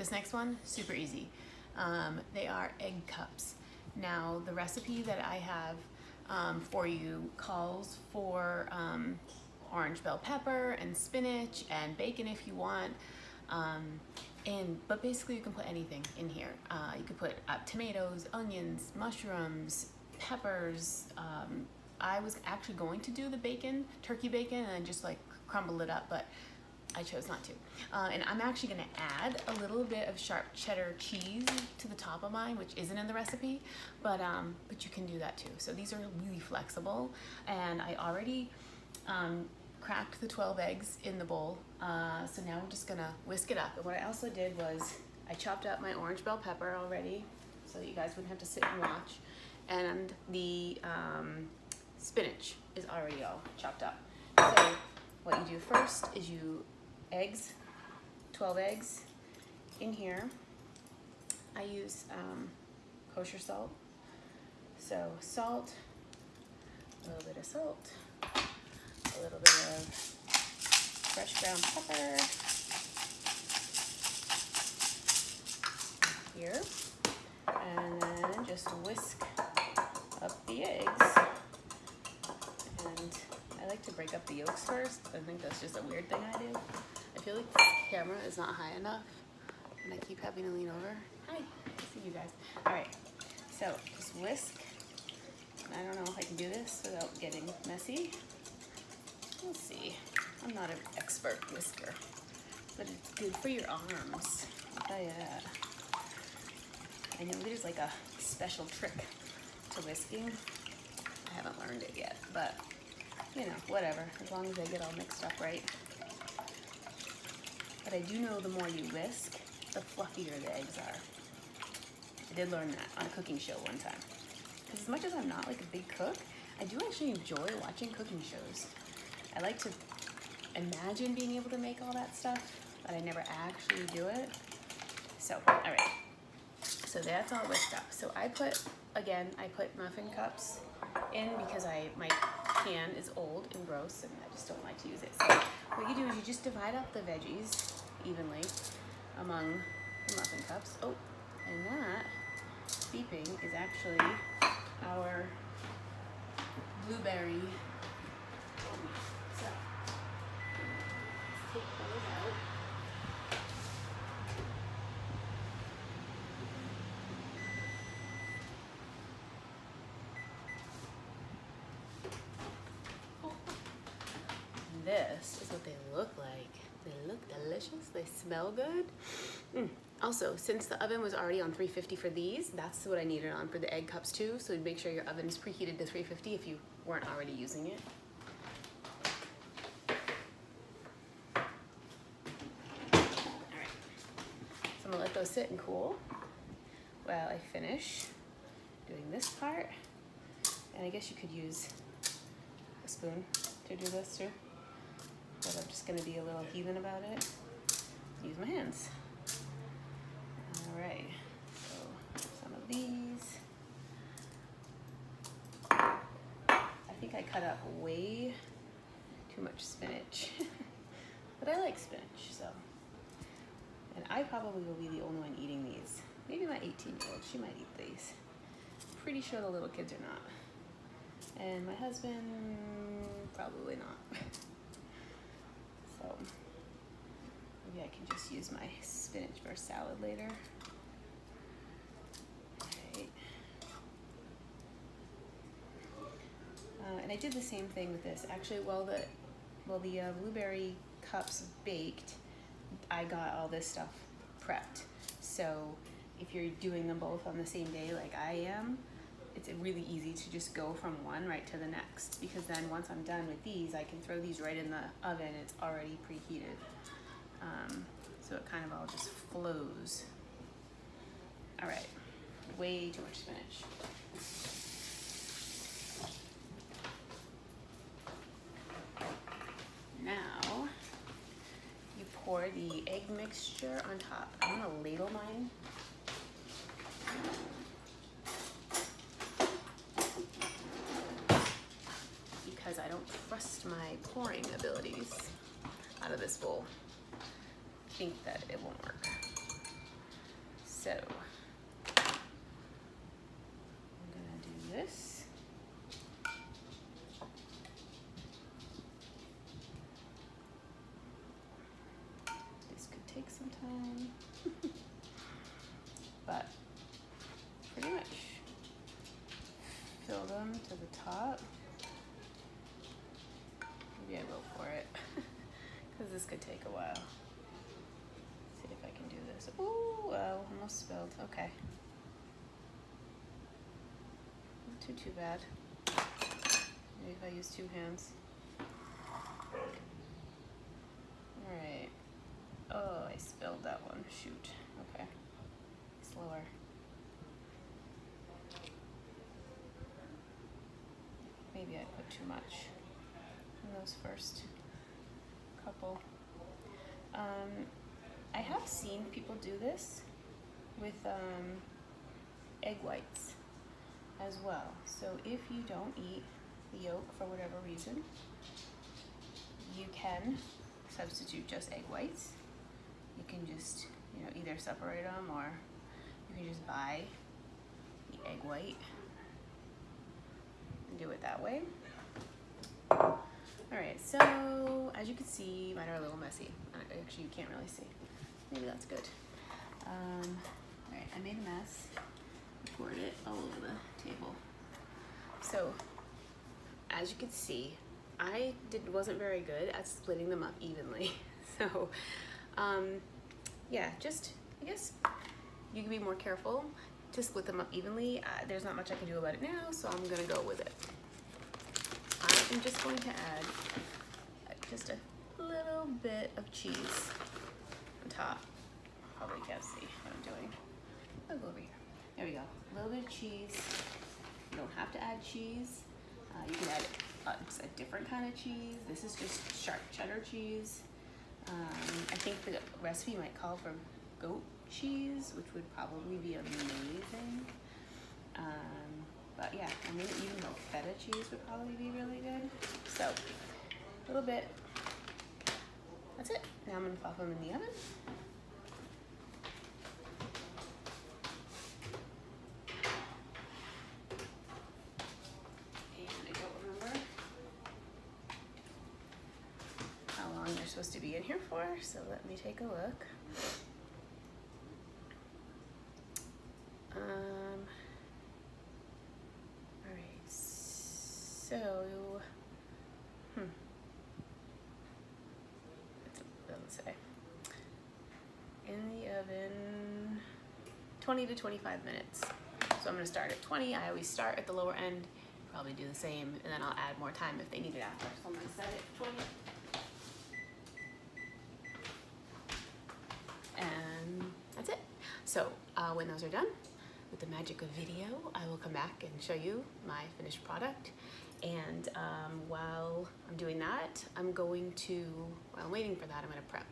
this next one, super easy. They are egg cups. Now, the recipe that I have for you calls for orange bell pepper and spinach and bacon if you want. But basically you can put anything in here. You could put tomatoes, onions, mushrooms, peppers. I was actually going to do the bacon, turkey bacon, and then just like crumble it up, but I chose not to. And I'm actually gonna add a little bit of sharp cheddar cheese to the top of mine, which isn't in the recipe, but you can do that too. So these are really flexible, and I already cracked the 12 eggs in the bowl. So now I'm just gonna whisk it up. And what I also did was I chopped up my orange bell pepper already, so that you guys wouldn't have to sit and watch. And the spinach is already all chopped up. So what you do first is eggs, 12 eggs in here. I use kosher salt. So salt, a little bit of salt, a little bit of fresh ground pepper here, and then just whisk up the eggs. And I like to break up the yolks first. I think that's just a weird thing I do. I feel like this camera is not high enough, and I keep having to lean over. Hi, see you guys. All right, so just whisk. I don't know if I can do this without getting messy. We'll see. I'm not an expert whisker, but it's good for your arms. I'll tell you that. I know there's like a special trick to whisking. I haven't learned it yet, but you know, whatever, as long as they get all mixed up right. But I do know the more you whisk, the fluffier the eggs are. I did learn that on a cooking show one time. Because as much as I'm not like a big cook, I do actually enjoy watching cooking shows. I like to imagine being able to make all that stuff, but I never actually do it. So, all right. So that's all whisked up. So I put muffin cups in because my pan is old and gross and I just don't like to use it. So what you do is you just divide up the veggies evenly among the muffin cups. Oh, and that beeping is actually our blueberry. So let's take those out. This is what they look like. They look delicious. They smell good. Also, since the oven was already on 350 for these, that's what I needed on for the egg cups too. So make sure your oven is preheated to 350 if you weren't already using it. All right. So I'm gonna let those sit and cool while I finish doing this part. And I guess you could use a spoon to do this too. But I'm just gonna be a little heathen about it. Use my hands. All right, so some of these. I think I cut up way too much spinach, but I like spinach, so. And I probably will be the only one eating these. Maybe my 18-year-old, she might eat these. Pretty sure the little kids are not. And my husband, probably not. So maybe I can just use my spinach for salad later. Right. And I did the same thing with this. Actually, while the blueberry cups baked, I got all this stuff prepped. So if you're doing them both on the same day like I am, it's really easy to just go from one right to the next, because then once I'm done with these, I can throw these right in the oven. It's already preheated. So it kind of all just flows. All right, way too much spinach. Now, you pour the egg mixture on top. I'm gonna ladle mine. Because I don't trust my pouring abilities out of this bowl. I think that it won't work. So I'm gonna do this. This could take some time, but pretty much fill them to the top. Maybe I go for it because this could take a while. See if I can do this. Ooh, oh, almost spilled. Okay. Not too bad. Maybe if I use two hands. Alright. Oh, I spilled that one. Shoot. Okay. Slower. Maybe I put too much in those first couple. I have seen people do this with egg whites as well. So if you don't eat the yolk for whatever reason, you can substitute just egg whites. You can just, either separate them, or you can just buy the egg white and do it that way. Alright, so as you can see, mine are a little messy. Actually, you can't really see. Maybe that's good. Alright, I made a mess. I poured it all over the table. So, as you can see, I wasn't very good at splitting them up evenly. So, yeah, just, I guess you can be more careful to split them up evenly. There's not much I can do about it now, so I'm gonna go with it. I'm just going to add just a little bit of cheese on top. Probably can't see what I'm doing. I'll go over here. There we go. A little bit of cheese. You don't have to add cheese. You can add a different kind of cheese. This is just sharp cheddar cheese. I think the recipe might call for goat cheese, which would probably be amazing. But yeah, I mean, even though feta cheese would probably be really good. So, a little bit. That's it. Now I'm gonna pop them in the oven. And I don't remember how long they're supposed to be in here for, so let me take a look. So, it doesn't say. In the oven, 20 to 25 minutes. So I'm gonna start at 20. I always start at the lower end, probably do the same, and then I'll add more time if they need it after. So I'm gonna set it at 20. And that's it. So when those are done, with the magic of video, I will come back and show you my finished product. And while I'm doing that, while I'm waiting for that, I'm gonna prep.